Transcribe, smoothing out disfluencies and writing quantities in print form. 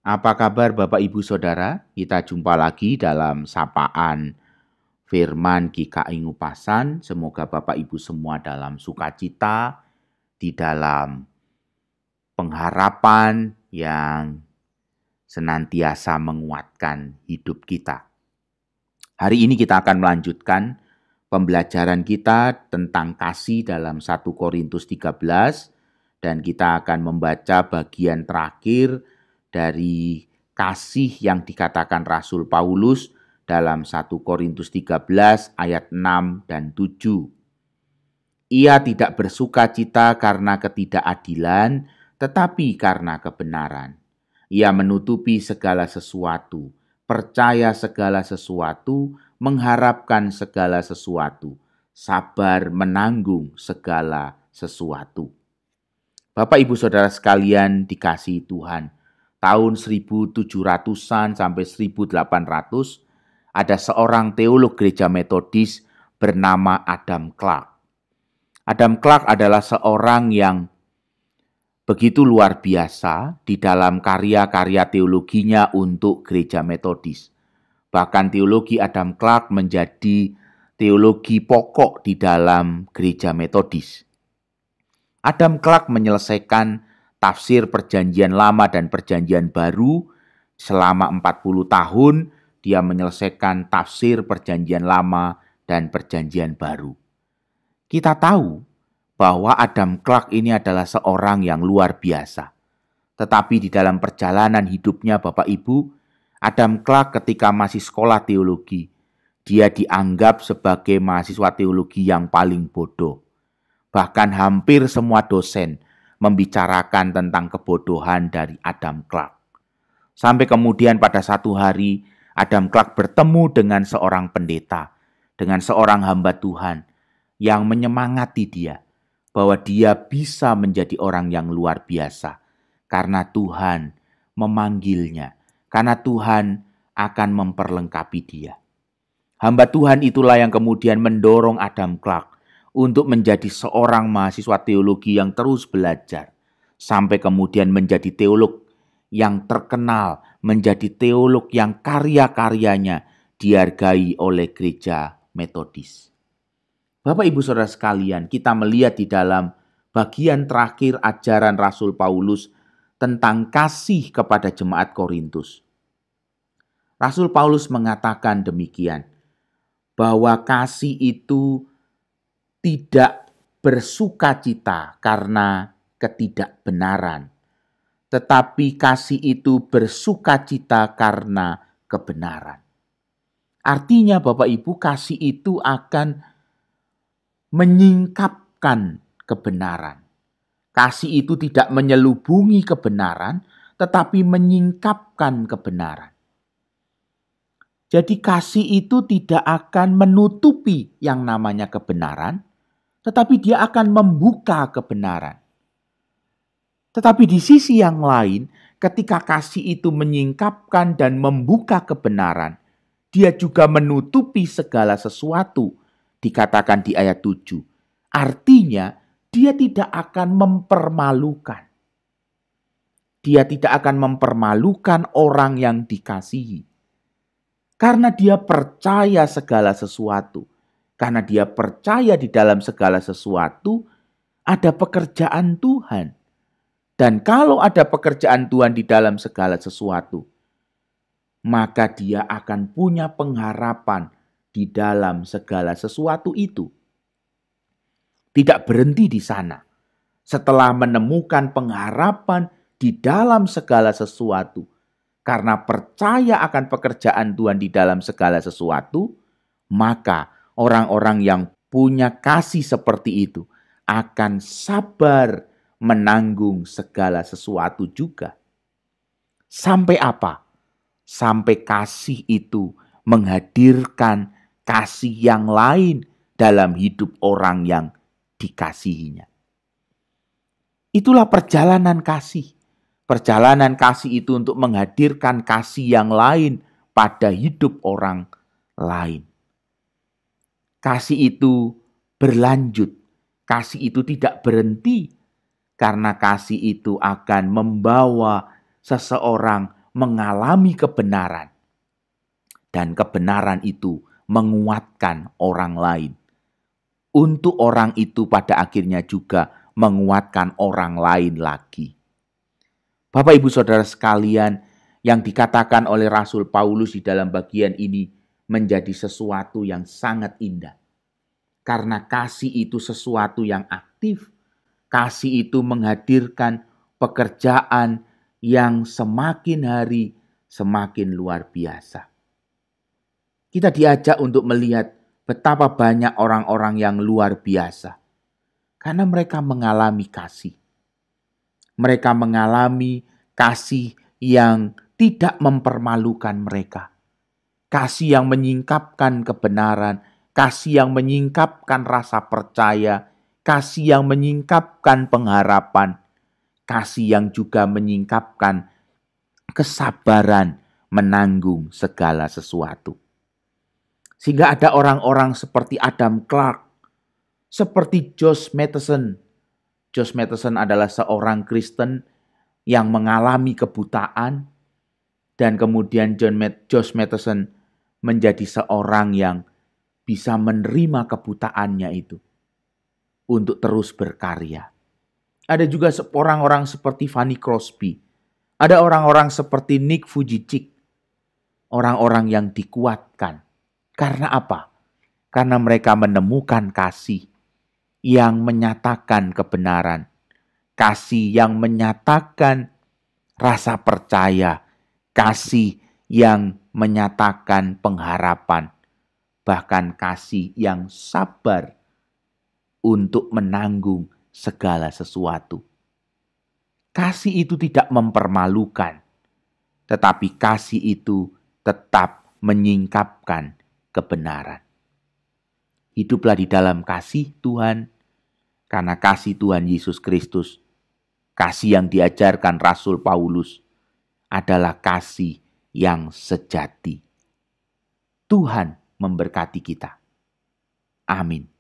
Apa kabar Bapak Ibu Saudara? Kita jumpa lagi dalam sapaan Firman GKI Ngupasan. Semoga Bapak Ibu semua dalam sukacita, di dalam pengharapan yang senantiasa menguatkan hidup kita. Hari ini kita akan melanjutkan pembelajaran kita tentang kasih dalam 1 Korintus 13 dan kita akan membaca bagian terakhir dari kasih yang dikatakan Rasul Paulus dalam 1 Korintus 13 ayat 6 dan 7. Ia tidak bersukacita karena ketidakadilan, tetapi karena kebenaran. Ia menutupi segala sesuatu, percaya segala sesuatu, mengharapkan segala sesuatu, sabar menanggung segala sesuatu. Bapak Ibu Saudara sekalian dikasihi Tuhan, tahun 1700-an sampai 1800 ada seorang teolog gereja Metodis bernama Adam Clarke. Adam Clarke adalah seorang yang begitu luar biasa di dalam karya-karya teologinya untuk gereja Metodis. Bahkan teologi Adam Clarke menjadi teologi pokok di dalam gereja Metodis. Adam Clarke menyelesaikan tafsir Perjanjian Lama dan Perjanjian Baru selama 40 tahun. Dia menyelesaikan tafsir Perjanjian Lama dan Perjanjian Baru. Kita tahu bahwa Adam Clarke ini adalah seorang yang luar biasa. Tetapi di dalam perjalanan hidupnya Bapak Ibu, Adam Clarke ketika masih sekolah teologi, dia dianggap sebagai mahasiswa teologi yang paling bodoh. Bahkan hampir semua dosen membicarakan tentang kebodohan dari Adam Clarke. Sampai kemudian pada satu hari, Adam Clarke bertemu dengan seorang pendeta, dengan seorang hamba Tuhan yang menyemangati dia bahwa dia bisa menjadi orang yang luar biasa karena Tuhan memanggilnya, karena Tuhan akan memperlengkapi dia. Hamba Tuhan itulah yang kemudian mendorong Adam Clarke untuk menjadi seorang mahasiswa teologi yang terus belajar, sampai kemudian menjadi teolog yang terkenal, menjadi teolog yang karya-karyanya dihargai oleh gereja Metodis. Bapak Ibu Saudara sekalian, kita melihat di dalam bagian terakhir ajaran Rasul Paulus tentang kasih kepada jemaat Korintus. Rasul Paulus mengatakan demikian, bahwa kasih itu tidak bersukacita karena ketidakbenaran, tetapi kasih itu bersukacita karena kebenaran. Artinya Bapak Ibu, kasih itu akan menyingkapkan kebenaran. Kasih itu tidak menyelubungi kebenaran, tetapi menyingkapkan kebenaran. Jadi kasih itu tidak akan menutupi yang namanya kebenaran, tetapi dia akan membuka kebenaran. Tetapi di sisi yang lain, ketika kasih itu menyingkapkan dan membuka kebenaran, dia juga menutupi segala sesuatu, dikatakan di ayat 7. Artinya, dia tidak akan mempermalukan. Dia tidak akan mempermalukan orang yang dikasihi. Karena dia percaya segala sesuatu. Karena dia percaya di dalam segala sesuatu ada pekerjaan Tuhan. Dan kalau ada pekerjaan Tuhan di dalam segala sesuatu, maka dia akan punya pengharapan di dalam segala sesuatu itu. Tidak berhenti di sana. Setelah menemukan pengharapan di dalam segala sesuatu, karena percaya akan pekerjaan Tuhan di dalam segala sesuatu, maka orang-orang yang punya kasih seperti itu akan sabar menanggung segala sesuatu juga. Sampai apa? Sampai kasih itu menghadirkan kasih yang lain dalam hidup orang yang dikasihinya. Itulah perjalanan kasih. Perjalanan kasih itu untuk menghadirkan kasih yang lain pada hidup orang lain. Kasih itu berlanjut. Kasih itu tidak berhenti. Karena kasih itu akan membawa seseorang mengalami kebenaran. Dan kebenaran itu menguatkan orang lain. Untuk orang itu pada akhirnya juga menguatkan orang lain lagi. Bapak Ibu Saudara sekalian, yang dikatakan oleh Rasul Paulus di dalam bagian ini menjadi sesuatu yang sangat indah. Karena kasih itu sesuatu yang aktif. Kasih itu menghadirkan pekerjaan yang semakin hari semakin luar biasa. Kita diajak untuk melihat betapa banyak orang-orang yang luar biasa. Karena mereka mengalami kasih. Mereka mengalami kasih yang tidak mempermalukan mereka. Kasih yang menyingkapkan kebenaran, kasih yang menyingkapkan rasa percaya, kasih yang menyingkapkan pengharapan, kasih yang juga menyingkapkan kesabaran menanggung segala sesuatu. Sehingga ada orang-orang seperti Adam Clark, seperti Josh Matheson. Josh Matheson adalah seorang Kristen yang mengalami kebutaan, dan kemudian Josh Matheson menjadi seorang yang bisa menerima kebutaannya itu untuk terus berkarya. Ada juga orang-orang seperti Fanny Crosby. Ada orang-orang seperti Nick Vujicic. Orang-orang yang dikuatkan. Karena apa? Karena mereka menemukan kasih yang menyatakan kebenaran. Kasih yang menyatakan rasa percaya. Kasih yang menyatakan pengharapan. Bahkan kasih yang sabar untuk menanggung segala sesuatu. Kasih itu tidak mempermalukan, tetapi kasih itu tetap menyingkapkan kebenaran. Hiduplah di dalam kasih Tuhan, karena kasih Tuhan Yesus Kristus, kasih yang diajarkan Rasul Paulus, adalah kasih yang sejati. Tuhan memberkati kita. Amin.